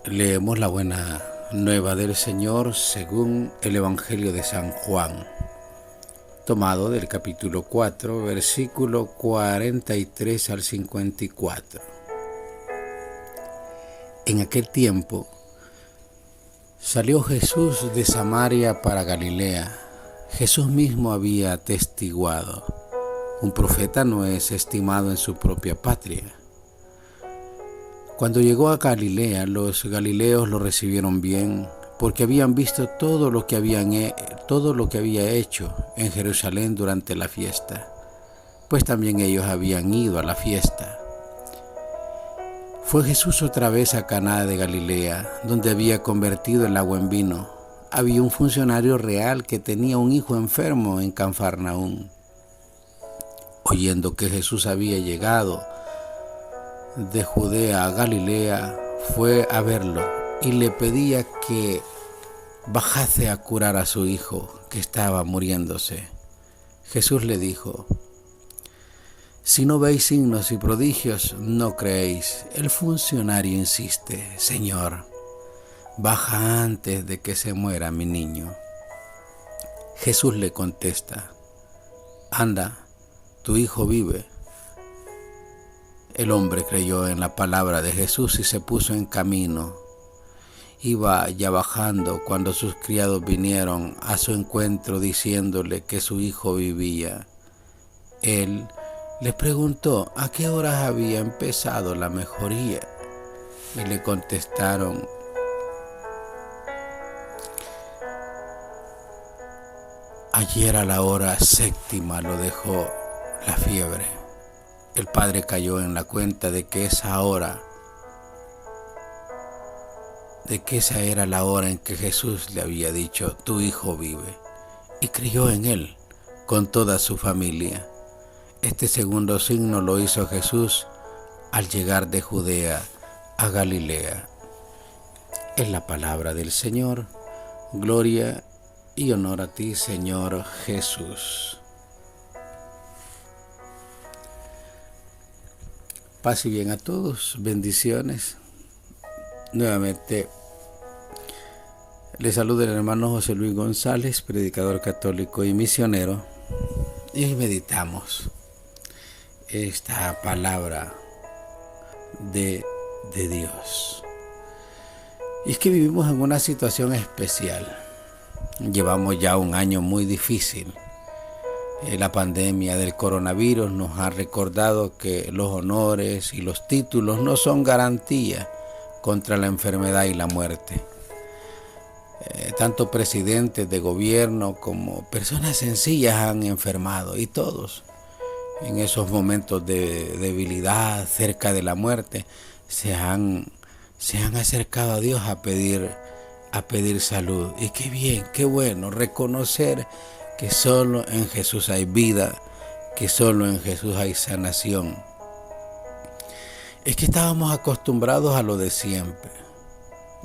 Leemos la buena nueva del Señor según el Evangelio de San Juan, tomado del capítulo 4, versículo 43 al 54. En aquel tiempo salió Jesús de Samaria para Galilea. Jesús mismo había atestiguado: un profeta no es estimado en su propia patria. Cuando llegó a Galilea, los galileos lo recibieron bien, porque habían visto todo lo que había hecho en Jerusalén durante la fiesta, pues también ellos habían ido a la fiesta. Fue Jesús otra vez a Caná de Galilea, donde había convertido el agua en vino. Había un funcionario real que tenía un hijo enfermo en Cafarnaúm. Oyendo que Jesús había llegado de Judea a Galilea, fue a verlo y le pedía que bajase a curar a su hijo, que estaba muriéndose. Jesús le dijo: si no veis signos y prodigios, no creéis. El funcionario insiste: Señor, baja antes de que se muera mi niño. Jesús le contesta: anda, tu hijo vive. El hombre creyó en la palabra de Jesús y se puso en camino. Iba ya bajando cuando sus criados vinieron a su encuentro diciéndole que su hijo vivía. Él les preguntó a qué horas había empezado la mejoría, y le contestaron: ayer a la hora séptima lo dejó la fiebre. El padre cayó en la cuenta de que esa era la hora en que Jesús le había dicho: tu hijo vive, y creyó en él con toda su familia. Este segundo signo lo hizo Jesús al llegar de Judea a Galilea. Es la palabra del Señor. Gloria y honor a ti, Señor Jesús. Paz y bien a todos, bendiciones. Nuevamente les saluda el hermano José Luis González, predicador católico y misionero. Y hoy meditamos esta palabra de Dios. Y es que vivimos en una situación especial. Llevamos ya un año muy difícil. La pandemia del coronavirus nos ha recordado que los honores y los títulos no son garantía contra la enfermedad y la muerte. Tanto presidentes de gobierno como personas sencillas han enfermado, y todos en esos momentos de debilidad, cerca de la muerte, se han acercado a Dios a pedir salud. Y qué bien, qué bueno reconocer que solo en Jesús hay vida, que solo en Jesús hay sanación. Es que estábamos acostumbrados a lo de siempre.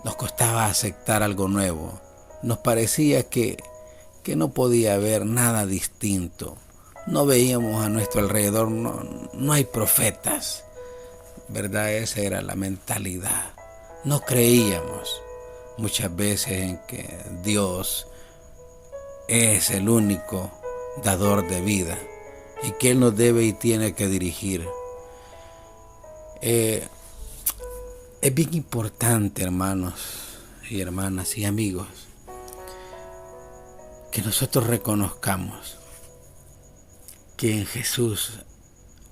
Nos costaba aceptar algo nuevo. Nos parecía que no podía haber nada distinto. No veíamos a nuestro alrededor, no hay profetas, ¿verdad? Esa era la mentalidad. No creíamos muchas veces en que Dios es el único dador de vida y que Él nos debe y tiene que dirigir. Es bien importante, hermanos y hermanas y amigos, que nosotros reconozcamos que en Jesús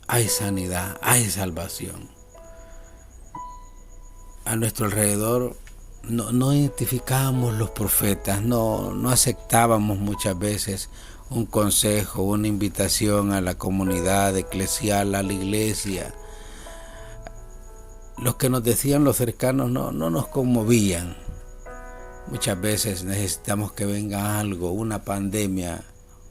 hay sanidad, hay salvación. A nuestro alrededor no identificábamos los profetas, no aceptábamos muchas veces un consejo, una invitación a la comunidad eclesial, a la iglesia. Los que nos decían los cercanos no nos conmovían. Muchas veces necesitamos que venga algo, una pandemia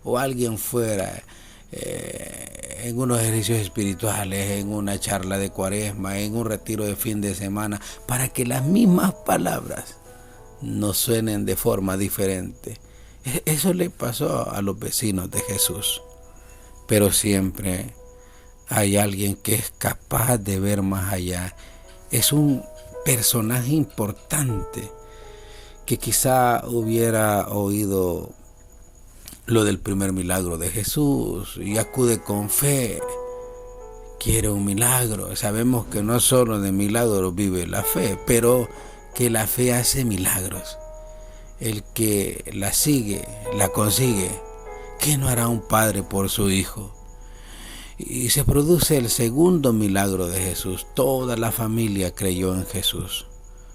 o alguien fuera, en unos ejercicios espirituales, en una charla de cuaresma, en un retiro de fin de semana, para que las mismas palabras nos suenen de forma diferente. Eso le pasó a los vecinos de Jesús. Pero siempre hay alguien que es capaz de ver más allá. Es un personaje importante que quizá hubiera oído lo del primer milagro de Jesús y acude con fe, quiere un milagro. Sabemos que no solo de milagros vive la fe, pero que la fe hace milagros. El que la sigue, la consigue. ¿Qué no hará un padre por su hijo? Y se produce el segundo milagro de Jesús. Toda la familia creyó en Jesús.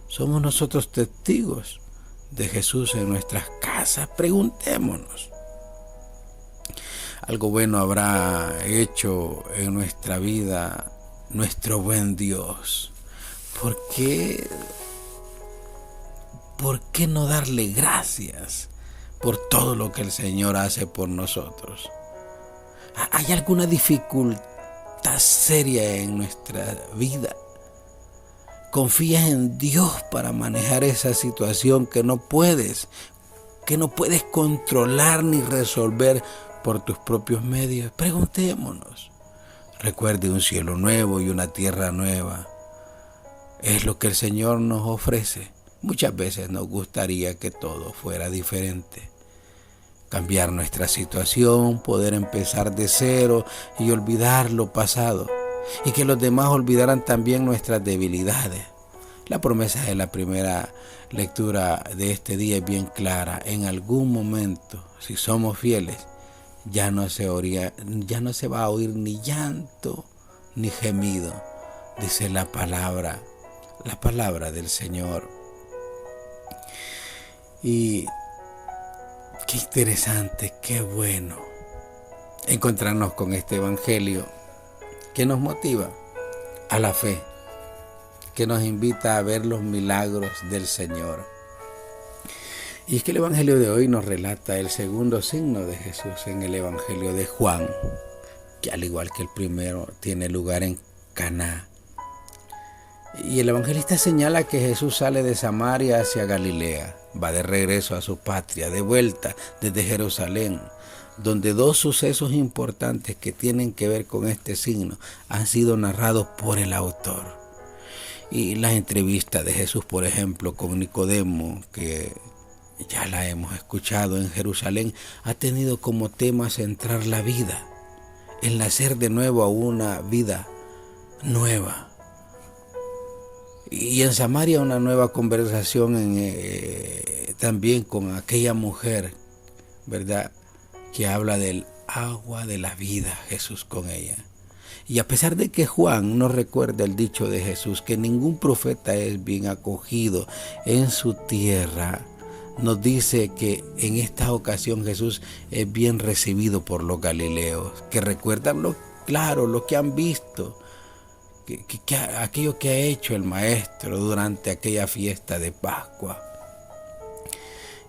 Somos nosotros testigos de Jesús en nuestras casas. Preguntémonos. Algo bueno habrá hecho en nuestra vida nuestro buen Dios. ¿Por qué no darle gracias por todo lo que el Señor hace por nosotros? ¿Hay alguna dificultad seria en nuestra vida? ¿Confías en Dios para manejar esa situación que no puedes controlar ni resolver por tus propios medios? Preguntémonos. Recuerde, un cielo nuevo y una tierra nueva es lo que el Señor nos ofrece. Muchas veces nos gustaría que todo fuera diferente. Cambiar nuestra situación, poder empezar de cero y olvidar lo pasado. Y que los demás olvidaran también nuestras debilidades. La promesa de la primera lectura de este día es bien clara. En algún momento, si somos fieles, ya no se va a oír ni llanto ni gemido, dice la palabra del Señor. Y qué interesante, qué bueno encontrarnos con este evangelio que nos motiva a la fe, que nos invita a ver los milagros del Señor. Y es que el evangelio de hoy nos relata el segundo signo de Jesús en el evangelio de Juan, que al igual que el primero tiene lugar en Caná. Y el evangelista señala que Jesús sale de Samaria hacia Galilea, va de regreso a su patria, de vuelta desde Jerusalén, donde dos sucesos importantes que tienen que ver con este signo han sido narrados por el autor. Y la entrevista de Jesús, por ejemplo, con Nicodemo, que ya la hemos escuchado en Jerusalén, ha tenido como tema centrar la vida, el nacer de nuevo a una vida nueva. Y en Samaria una nueva conversación también con aquella mujer, ¿verdad?, que habla del agua de la vida, Jesús con ella. Y a pesar de que Juan nos recuerda el dicho de Jesús, que ningún profeta es bien acogido en su tierra, nos dice que en esta ocasión Jesús es bien recibido por los galileos, que recuerdan lo que han visto, aquello que ha hecho el Maestro durante aquella fiesta de Pascua.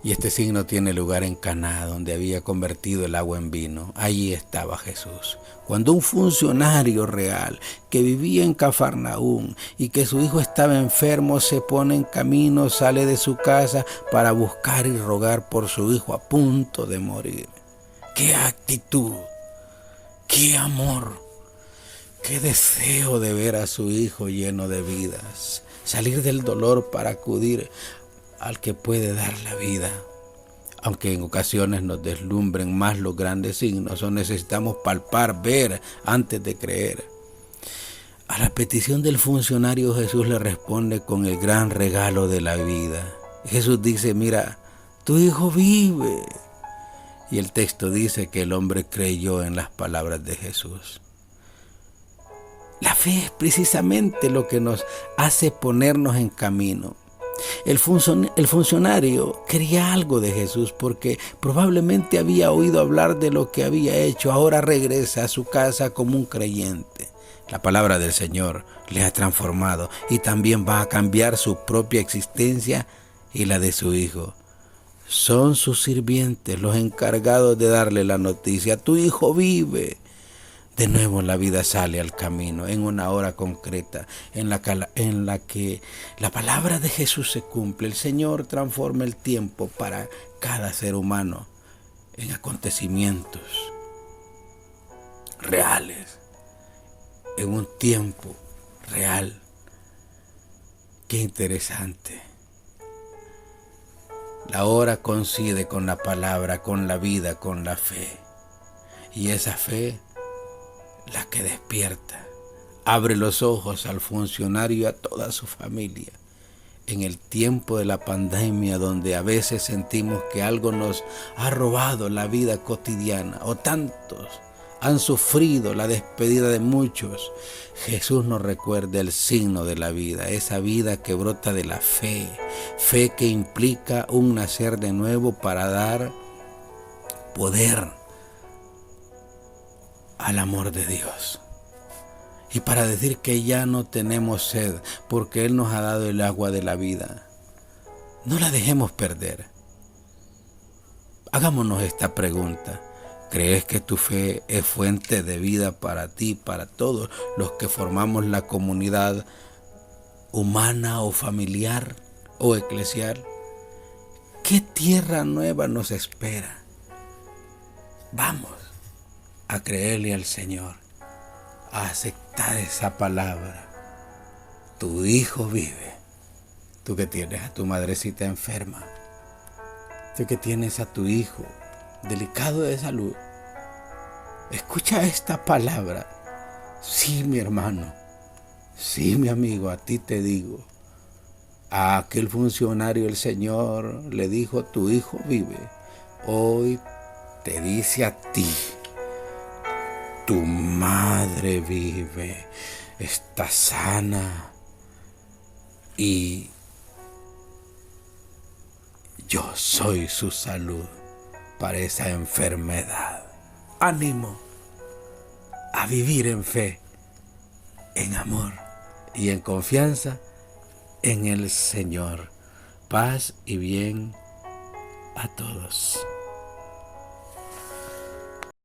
Y este signo tiene lugar en Caná, donde había convertido el agua en vino. Allí estaba Jesús. Cuando un funcionario real que vivía en Cafarnaúm y que su hijo estaba enfermo se pone en camino, sale de su casa para buscar y rogar por su hijo a punto de morir. ¡Qué actitud! ¡Qué amor! ¡Qué deseo de ver a su hijo lleno de vidas! Salir del dolor para acudir al que puede dar la vida. Aunque en ocasiones nos deslumbren más los grandes signos, o necesitamos palpar, ver antes de creer. A la petición del funcionario, Jesús le responde con el gran regalo de la vida. Jesús dice: mira, tu hijo vive. Y el texto dice que el hombre creyó en las palabras de Jesús. La fe es precisamente lo que nos hace ponernos en camino. El funcionario quería algo de Jesús porque probablemente había oído hablar de lo que había hecho. Ahora regresa a su casa como un creyente. La palabra del Señor le ha transformado y también va a cambiar su propia existencia y la de su hijo. Son sus sirvientes los encargados de darle la noticia: tu hijo vive. De nuevo la vida sale al camino en una hora concreta en la que la palabra de Jesús se cumple. El Señor transforma el tiempo para cada ser humano en acontecimientos reales, en un tiempo real. Qué interesante. La hora coincide con la palabra, con la vida, con la fe. Y esa fe, la que despierta, abre los ojos al funcionario y a toda su familia. En el tiempo de la pandemia, donde a veces sentimos que algo nos ha robado la vida cotidiana, o tantos han sufrido la despedida de muchos, Jesús nos recuerda el signo de la vida, esa vida que brota de la fe, fe que implica un nacer de nuevo para dar poder al amor de Dios. Y para decir que ya no tenemos sed, porque Él nos ha dado el agua de la vida. No la dejemos perder. Hagámonos esta pregunta. ¿Crees que tu fe es fuente de vida para ti, para todos los que formamos la comunidad humana o familiar o eclesial? ¿Qué tierra nueva nos espera? Vamos a creerle al Señor, a aceptar esa palabra. Tu hijo vive. Tú que tienes a tu madrecita enferma, tú que tienes a tu hijo delicado de salud, escucha esta palabra. Sí, mi hermano, sí, mi amigo, a ti te digo. A aquel funcionario el Señor le dijo, tu hijo vive. Hoy te dice a ti, tu madre vive, está sana y yo soy su salud para esa enfermedad. Ánimo a vivir en fe, en amor y en confianza en el Señor. Paz y bien a todos.